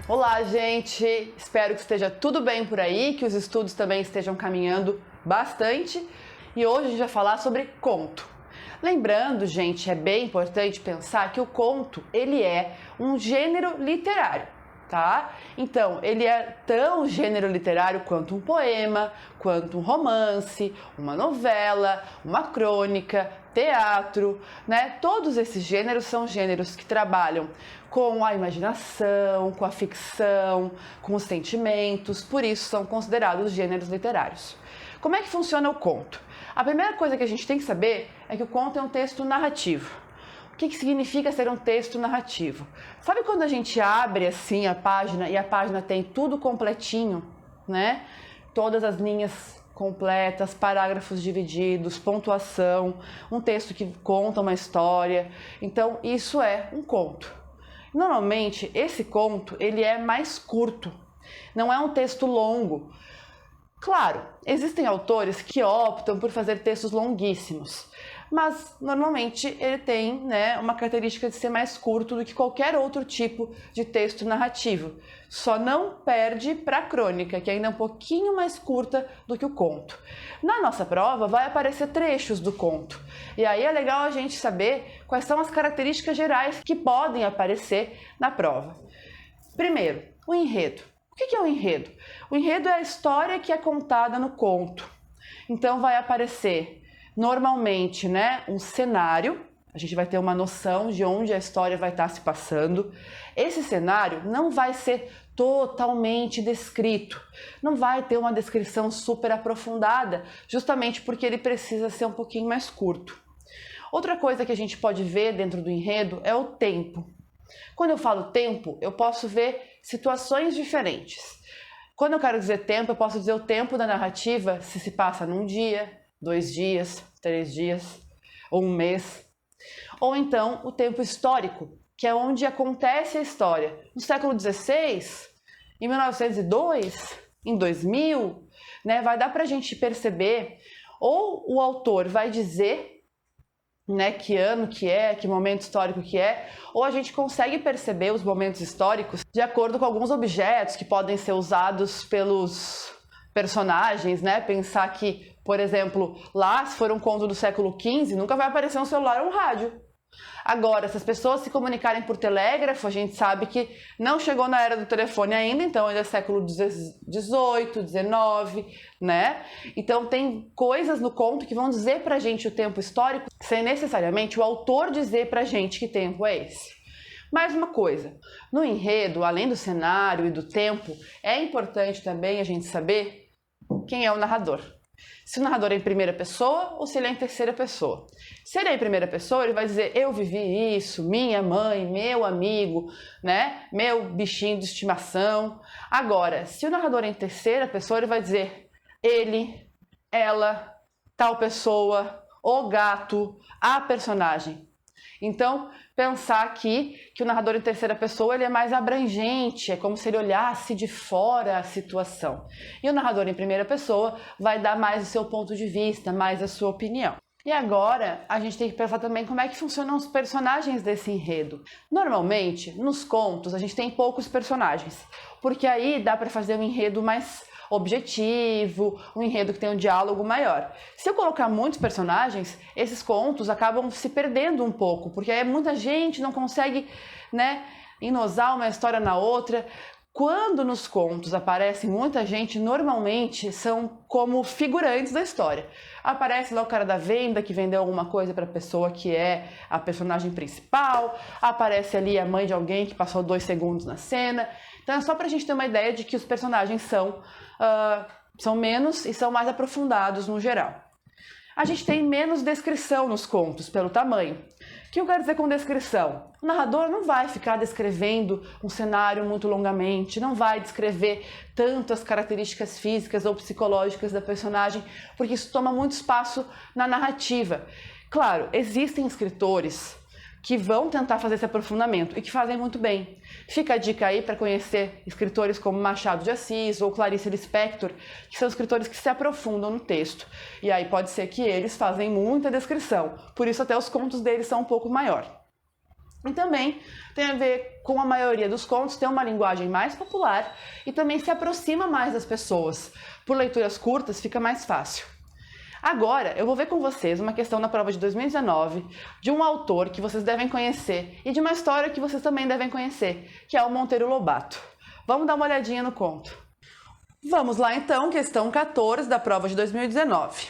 Olá, gente! Espero que esteja tudo bem por aí, que os estudos também estejam caminhando bastante. E hoje a gente vai falar sobre conto. Lembrando, gente, é bem importante pensar que o conto, ele é um gênero literário, tá? Então, ele é tão gênero literário quanto um poema, quanto um romance, uma novela, uma crônica, teatro, né? Todos esses gêneros são gêneros que trabalham com a imaginação, com a ficção, com os sentimentos, por isso são considerados gêneros literários. Como é que funciona o conto? A primeira coisa que a gente tem que saber é que o conto é um texto narrativo. O que significa ser um texto narrativo? Sabe quando a gente abre assim a página e a página tem tudo completinho, né? Todas as linhas completas, parágrafos divididos, pontuação, um texto que conta uma história. Então, isso é um conto. Normalmente, esse conto, ele é mais curto. Não é um texto longo. Claro, existem autores que optam por fazer textos longuíssimos, mas normalmente ele tem, né, uma característica de ser mais curto do que qualquer outro tipo de texto narrativo. Só não perde para a crônica, que ainda é um pouquinho mais curta do que o conto. Na nossa prova vai aparecer trechos do conto, e aí é legal a gente saber quais são as características gerais que podem aparecer na prova. Primeiro, o enredo. O que é o enredo? O enredo é a história que é contada no conto. Então vai aparecer normalmente, né, um cenário, a gente vai ter uma noção de onde a história vai estar se passando. Esse cenário não vai ser totalmente descrito, não vai ter uma descrição super aprofundada, justamente porque ele precisa ser um pouquinho mais curto. Outra coisa que a gente pode ver dentro do enredo é o tempo. Quando eu falo tempo, eu posso ver situações diferentes. Quando eu quero dizer tempo, eu posso dizer o tempo da narrativa, se passa num dia, 2 dias, 3 dias, ou um mês. Ou então o tempo histórico, que é onde acontece a história. No século XVI, em 1902, em 2000, né, vai dar para a gente perceber, ou o autor vai dizer, né, que ano que é, que momento histórico que é, ou a gente consegue perceber os momentos históricos de acordo com alguns objetos que podem ser usados pelos personagens, né? Pensar que, por exemplo, lá, se for um conto do século XV, nunca vai aparecer um celular ou um rádio. Agora, se as pessoas se comunicarem por telégrafo, a gente sabe que não chegou na era do telefone ainda, então ainda é século XVIII, XIX, né? Então tem coisas no conto que vão dizer pra gente o tempo histórico, sem necessariamente o autor dizer pra gente que tempo é esse. Mais uma coisa, no enredo, além do cenário e do tempo, é importante também a gente saber quem é o narrador. Se o narrador é em primeira pessoa ou se ele é em terceira pessoa. Se ele é em primeira pessoa, ele vai dizer eu vivi isso, minha mãe, meu amigo, né? Meu bichinho de estimação. Agora, se o narrador é em terceira pessoa, ele vai dizer ele, ela, tal pessoa, o gato, a personagem. Então, pensar aqui que o narrador em terceira pessoa ele é mais abrangente, é como se ele olhasse de fora a situação. E o narrador em primeira pessoa vai dar mais o seu ponto de vista, mais a sua opinião. E agora, a gente tem que pensar também como é que funcionam os personagens desse enredo. Normalmente, nos contos, a gente tem poucos personagens, porque aí dá para fazer um enredo mais objetivo, um enredo que tem um diálogo maior. Se eu colocar muitos personagens, esses contos acabam se perdendo um pouco, porque aí muita gente não consegue, né, enosar uma história na outra. Quando nos contos aparece muita gente, normalmente são como figurantes da história. Aparece lá o cara da venda que vendeu alguma coisa para a pessoa que é a personagem principal, aparece ali a mãe de alguém que passou 2 segundos na cena. Então é só para a gente ter uma ideia de que os personagens são menos e são mais aprofundados no geral. A gente tem menos descrição nos contos pelo tamanho. O que eu quero dizer com descrição? O narrador não vai ficar descrevendo um cenário muito longamente, não vai descrever tanto as características físicas ou psicológicas da personagem, porque isso toma muito espaço na narrativa. Claro, existem escritores que vão tentar fazer esse aprofundamento e que fazem muito bem. Fica a dica aí para conhecer escritores como Machado de Assis ou Clarice Lispector, que são escritores que se aprofundam no texto. E aí pode ser que eles fazem muita descrição, por isso até os contos deles são um pouco maior. E também tem a ver com a maioria dos contos ter uma linguagem mais popular e também se aproxima mais das pessoas. Por leituras curtas fica mais fácil. Agora eu vou ver com vocês uma questão na prova de 2019 de um autor que vocês devem conhecer e de uma história que vocês também devem conhecer, que é o Monteiro Lobato. Vamos dar uma olhadinha no conto. Vamos lá então, questão 14 da prova de 2019.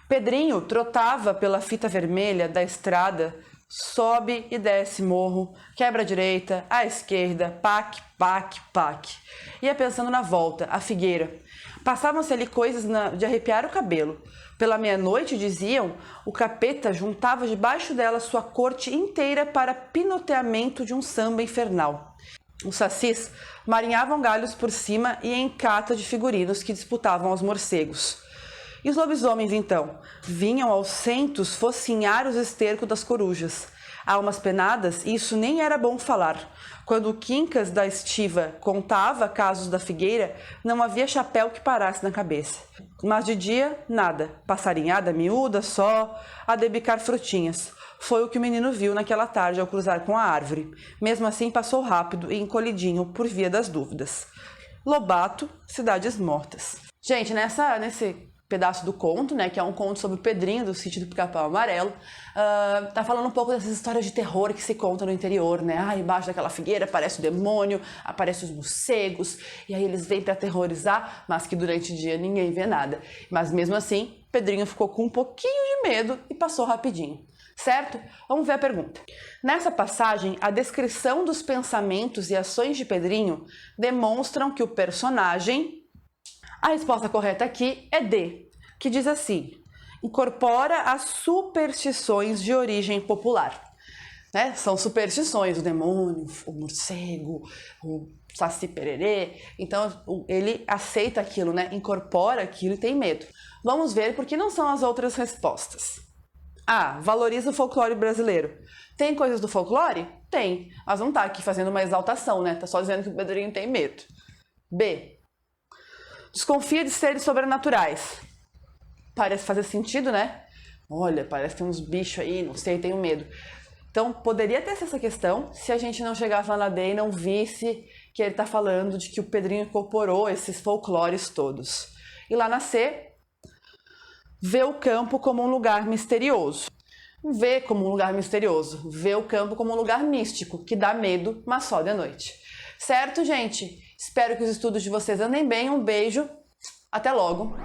Pedrinho trotava pela fita vermelha da estrada, sobe e desce morro, quebra à direita, à esquerda, pac, pac, pac. Ia pensando na volta, a figueira. Passavam-se ali coisas de arrepiar o cabelo. Pela meia-noite, diziam, o capeta juntava debaixo dela sua corte inteira para pinoteamento de um samba infernal. Os sacis marinhavam galhos por cima e em cata de figurinos que disputavam aos morcegos. E os lobisomens, então, vinham aos centos focinhar os estercos das corujas. Almas penadas, e isso nem era bom falar. Quando o Quincas da Estiva contava casos da figueira, não havia chapéu que parasse na cabeça. Mas de dia, nada. Passarinhada miúda só, a debicar frutinhas. Foi o que o menino viu naquela tarde ao cruzar com a árvore. Mesmo assim, passou rápido e encolhidinho por via das dúvidas. Lobato, Cidades Mortas. Gente, nesse pedaço do conto, né, que é um conto sobre o Pedrinho do Sítio do Pica-Pau Amarelo, tá falando um pouco dessas histórias de terror que se contam no interior, né? Embaixo daquela figueira aparece o demônio, aparecem os morcegos, e aí eles vêm para aterrorizar, mas que durante o dia ninguém vê nada. Mas mesmo assim, Pedrinho ficou com um pouquinho de medo e passou rapidinho. Certo? Vamos ver a pergunta. Nessa passagem, a descrição dos pensamentos e ações de Pedrinho demonstram que o personagem... A resposta correta aqui é D, que diz assim: incorpora as superstições de origem popular. Né? São superstições, o demônio, o morcego, o saci pererê. Então ele aceita aquilo, né? Incorpora aquilo e tem medo. Vamos ver por que não são as outras respostas. A. Valoriza o folclore brasileiro. Tem coisas do folclore? Tem, mas não tá aqui fazendo uma exaltação, né? Tá só dizendo que o Pedrinho tem medo. B. Desconfia de seres sobrenaturais. Parece fazer sentido, né? Olha, parece que tem uns bichos aí, não sei, tenho medo. Então, poderia ter essa questão se a gente não chegasse lá na D e não visse que ele tá falando de que o Pedrinho incorporou esses folclores todos. E lá na C, vê o campo como um lugar misterioso. Vê como um lugar misterioso. Vê o campo como um lugar místico, que dá medo, mas só de noite. Certo, gente? Espero que os estudos de vocês andem bem. Um beijo. Até logo.